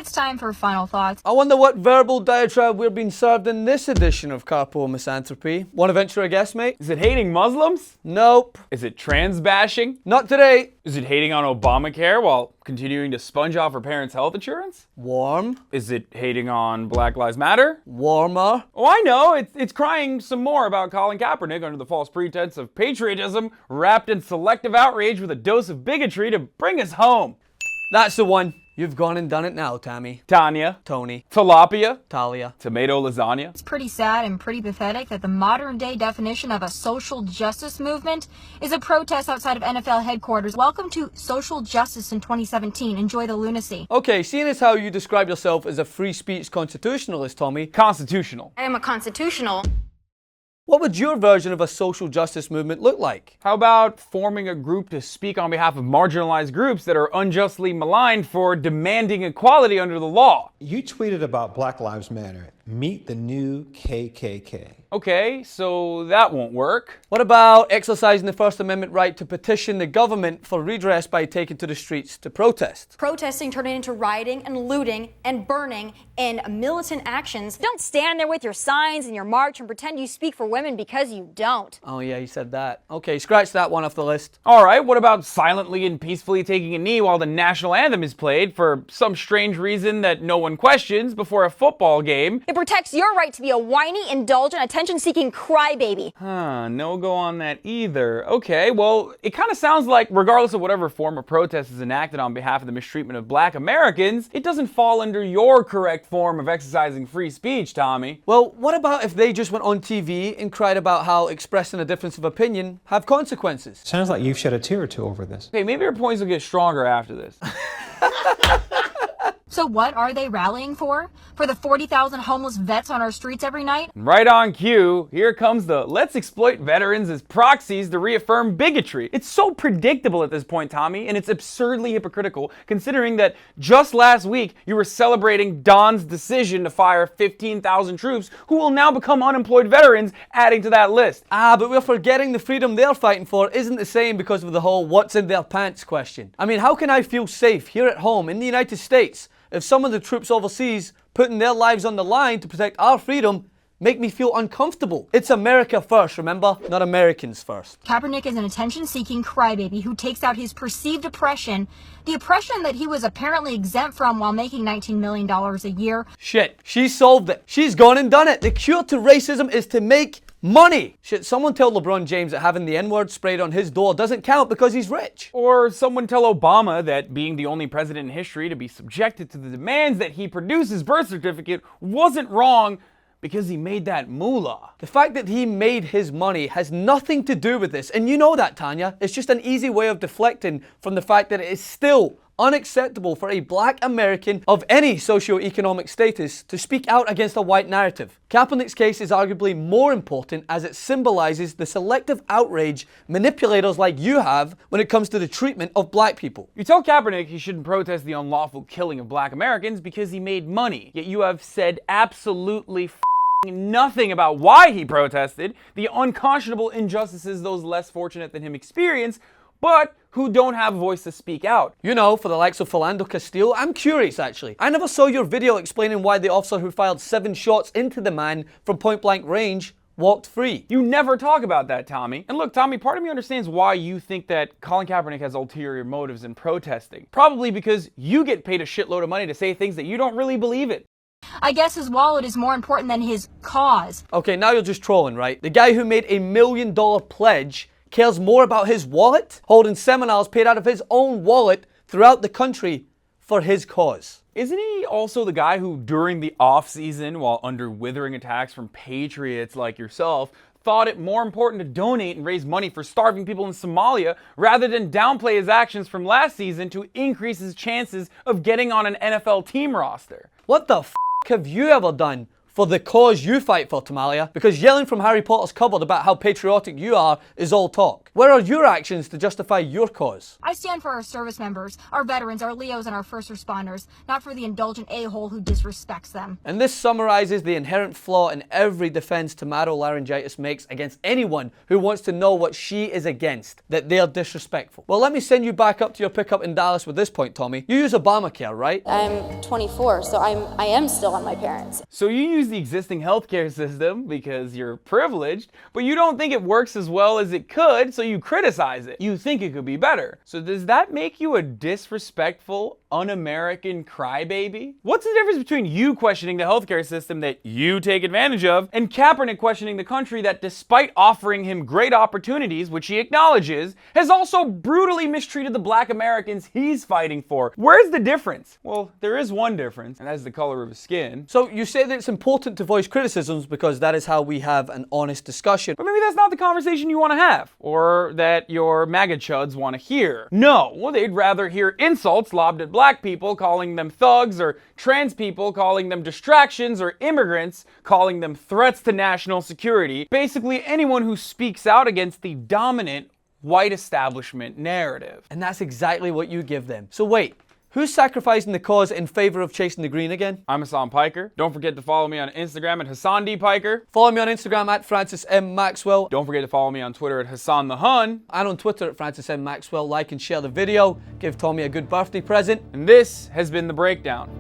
it's time for final thoughts. I wonder what verbal diatribe we're being served in this edition of Carpool Misanthropy. Want to venture a guess, mate? Is it hating Muslims? Nope. Is it trans bashing? Not today. Is it hating on Obamacare while continuing to sponge off her parents' health insurance? Warm. Is it hating on Black Lives Matter? Warmer. Oh, I know. It's crying some more about Colin Kaepernick under the false pretense of patriotism, wrapped in selective outrage with a dose of bigotry to bring us home. That's the one. You've gone and done it now, Tammy. Tanya. Tony. Tilapia. Talia. Tomato lasagna. It's pretty sad and pretty pathetic that the modern day definition of a social justice movement is a protest outside of NFL headquarters. Welcome to social justice in 2017. Enjoy the lunacy. Okay, seeing as how you describe yourself as a free speech constitutionalist, Tommy. Constitutional. I am a constitutional. What would your version of a social justice movement look like? How about forming a group to speak on behalf of marginalized groups that are unjustly maligned for demanding equality under the law? You tweeted about Black Lives Matter. Meet the new KKK. Okay, so that won't work. What about exercising the First Amendment right to petition the government for redress by taking to the streets to protest? Protesting turning into rioting and looting and burning and militant actions. Don't stand there with your signs and your march and pretend you speak for women because you don't. Oh yeah, you said that. Okay, scratch that one off the list. All right, what about silently and peacefully taking a knee while the national anthem is played for some strange reason that no one questions before a football game? It protects your right to be a whiny, indulgent, attention-seeking crybaby. No go on that either. Okay, well, it kind of sounds like regardless of whatever form of protest is enacted on behalf of the mistreatment of Black Americans, it doesn't fall under your correct form of exercising free speech, Tommy. Well, what about if they just went on TV and cried about how expressing a difference of opinion have consequences? Sounds like you've shed a tear or two over this. Okay, maybe your points will get stronger after this. So what are they rallying for? For the 40,000 homeless vets on our streets every night? Right on cue, here comes the let's exploit veterans as proxies to reaffirm bigotry. It's so predictable at this point, Tommy, and it's absurdly hypocritical considering that just last week you were celebrating Don's decision to fire 15,000 troops who will now become unemployed veterans, adding to that list. But we're forgetting the freedom they're fighting for isn't the same because of the whole what's in their pants question. I mean, how can I feel safe here at home in the United States if some of the troops overseas putting their lives on the line to protect our freedom make me feel uncomfortable? It's America first, remember? Not Americans first. Kaepernick is an attention-seeking crybaby who takes out his perceived oppression, the oppression that he was apparently exempt from while making $19 million a year. Shit, she solved it. She's gone and done it. The cure to racism is to make money. Shit, someone tell LeBron James that having the N-word sprayed on his door doesn't count because he's rich. Or someone tell Obama that being the only president in history to be subjected to the demands that he produce his birth certificate wasn't wrong because he made that moolah. The fact that he made his money has nothing to do with this, and you know that, Tanya. It's just an easy way of deflecting from the fact that it is still unacceptable for a Black American of any socioeconomic status to speak out against a white narrative. Kaepernick's case is arguably more important as it symbolizes the selective outrage manipulators like you have when it comes to the treatment of Black people. You tell Kaepernick he shouldn't protest the unlawful killing of Black Americans because he made money, yet you have said absolutely nothing about why he protested, the unconscionable injustices those less fortunate than him experience, but who don't have a voice to speak out. You know, for the likes of Philando Castile, I'm curious actually. I never saw your video explaining why the officer who fired 7 shots into the man from point blank range walked free. You never talk about that, Tommy. And look, Tommy, part of me understands why you think that Colin Kaepernick has ulterior motives in protesting. Probably because you get paid a shitload of money to say things that you don't really believe in. I guess his wallet is more important than his cause. Okay, now you're just trolling, right? The guy who made a $1 million pledge cares more about his wallet, holding seminars paid out of his own wallet throughout the country for his cause. Isn't he also the guy who, during the off-season, while under withering attacks from patriots like yourself, thought it more important to donate and raise money for starving people in Somalia rather than downplay his actions from last season to increase his chances of getting on an NFL team roster? What the f*** have you ever done for the cause you fight for, Tomalia, because yelling from Harry Potter's cupboard about how patriotic you are is all talk. Where are your actions to justify your cause? I stand for our service members, our veterans, our Leos, and our first responders, not for the indulgent a-hole who disrespects them. And this summarizes the inherent flaw in every defense Tomato-laryngitis makes against anyone who wants to know what she is against, that they're disrespectful. Well, let me send you back up to your pickup in Dallas with this point, Tommy. You use Obamacare, right? I'm 24, so I am still on my parents. So you use the existing healthcare system because you're privileged, but you don't think it works as well as it could, so you criticize it. You think it could be better. So does that make you a disrespectful, un-American crybaby? What's the difference between you questioning the healthcare system that you take advantage of and Kaepernick questioning the country that, despite offering him great opportunities, which he acknowledges, has also brutally mistreated the black Americans he's fighting for? Where's the difference? Well, there is one difference, and that's the color of his skin. So you say that it's important to voice criticisms because that is how we have an honest discussion. But maybe that's not the conversation you want to have, or that your MAGA chuds want to hear. No, well, they'd rather hear insults lobbed at black people, calling them thugs, or trans people, calling them distractions, or immigrants, calling them threats to national security. Basically, anyone who speaks out against the dominant white establishment narrative. And that's exactly what you give them. So wait, who's sacrificing the cause in favor of chasing the green again? I'm Hassan Piker. Don't forget to follow me on Instagram at Hassan D. Piker. Follow me on Instagram at Francis M. Maxwell. Don't forget to follow me on Twitter at Hassan the Hun. And on Twitter at Francis M. Maxwell. Like and share the video. Give Tommy a good birthday present. And this has been The Breakdown.